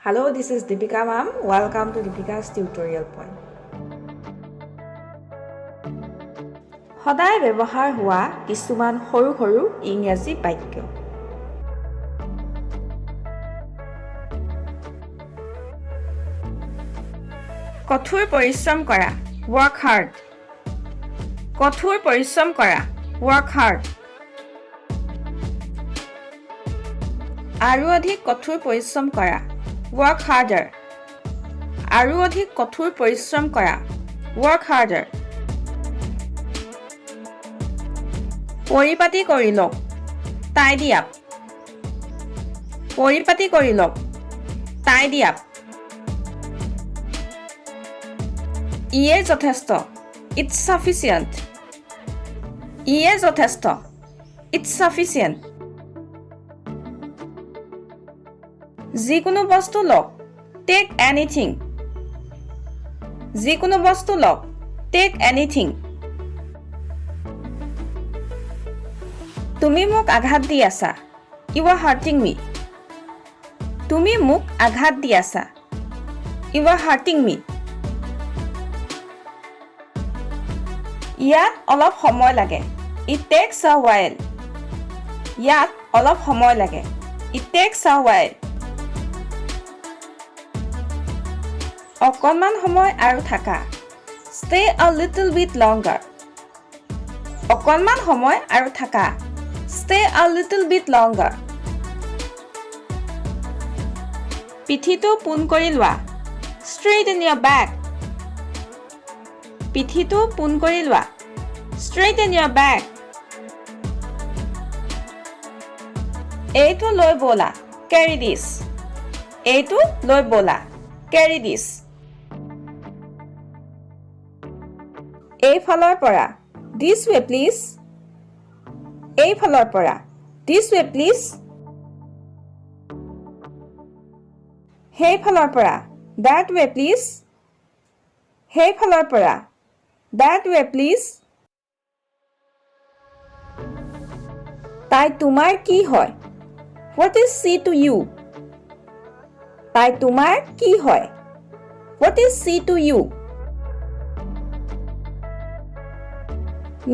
Hello, this is Deepika ma'am. Welcome to Deepika's tutorial point. সদায় ব্যৱহাৰ হোৱা কিছুমান সৰু সৰু ইংৰাজী বাক্য। কঠোৰ পৰিশ্ৰম কৰা, work hard. কঠোৰ পৰিশ্ৰম কৰা, work hard. আৰু অধিক কঠোৰ পৰিশ্ৰম কৰা, work harder. আৰু অধিক কঠোৰ পৰিশ্ৰম কৰা, work harder. পৰিপাটি কৰি লওক, tidy up. পৰিপাটি কৰি লওক, tidy up. ইয়ে যথেষ্ট, it's sufficient. ইয়ে যথেষ্ট, it's sufficient. যিকোনো বস্তু লওক, take anything. যিকোনো বস্তু লওক, take anything. তুমি মোক আঘাত দি আছা, you are hurting me. তুমি মোক আঘাত দি আছা, you are hurting me. ইয়াত অলপ সময় লাগে, it takes a while. ইয়াত অলপ সময় লাগে, it takes a while. অকণমান সময় আৰু থাকা, stay a little bit longer. অকণমান সময় আৰু থাকা, stay a little bit longer. পিঠিটো পোন কৰি লোৱা, straighten your back. পিঠিটো পোন কৰি লোৱা, straighten your back. এইটো লৈ বলা, carry this. এইটো লৈ বলা, carry this. এই ফালৰ পৰা, this way please. এই ফালৰ পৰা, this way please. সেই ফালৰ পৰা, that way please. সেই ফালৰ পৰা, that way please. তাই তোমাৰ কি হয়, what is she to you? তাই তোমাৰ কি হয়, what is she to you?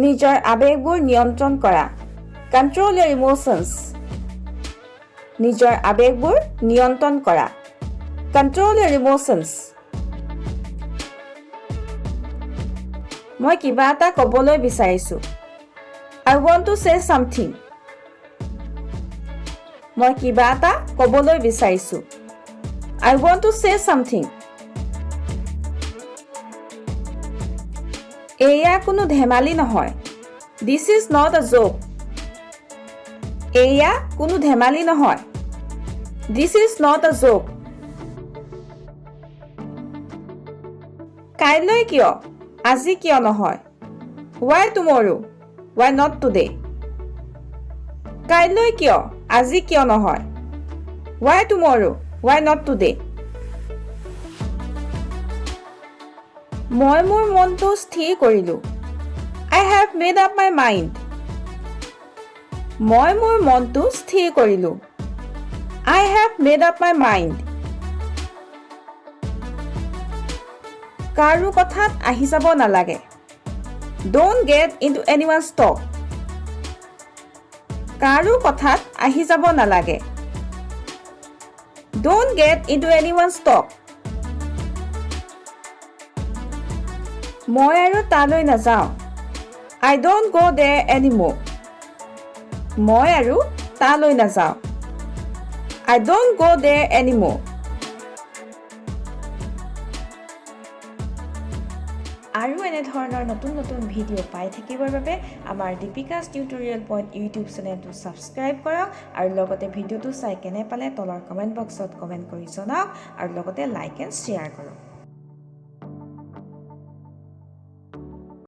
নিজৰ আবেগবোৰ নিয়ন্ত্ৰণ কৰা, control your emotions. নিজৰ আবেগবোৰ নিয়ন্ত্ৰণ কৰা, control your emotions. মই কিবা এটা ক'বলৈ বিচাৰিছো, I want to say something. মই কিবা এটা ক'বলৈ বিচাৰিছো, I want to say something. এয়া কোনো ধেমালি নহয়, this is not a joke. এয়া কোনো ধেমালি নহয়, this is not a joke. কাইলৈ কিয়, আজি কিয় নহয়, why tomorrow, why not today? কাইলৈ কিয়, আজি কিয় নহয়, why tomorrow, why not today? মই মোৰ মনটো স্থিৰ কৰিলো, I have made up my mind. মই মোৰ মনটো স্থিৰ কৰিলো, I have made up my mind. কাৰো কথাত আহি যাব নালাগে, don't get into anyone's talk. কাৰো কথাত আহি যাব নালাগে, don't get into anyone's talk. মই আৰু তালৈ নাযাওঁ, I don't go there anymore. মই আৰু তালৈ নাযাওঁ, I don't go there anymore. আৰু এনে ধৰণৰ নতুন নতুন ভিডিঅ' পাই থাকিবৰ বাবে আমাৰ দীপিকাছ টিউটৰিয়েল পইণ্ট ইউটিউব চেনেলটো ছাবস্ক্ৰাইব কৰক আৰু লগতে ভিডিঅ'টো চাই কেনে পালে তলৰ কমেণ্ট বক্সত কমেণ্ট কৰি জনাওক আৰু লগতে লাইক এণ্ড শ্বেয়াৰ কৰক।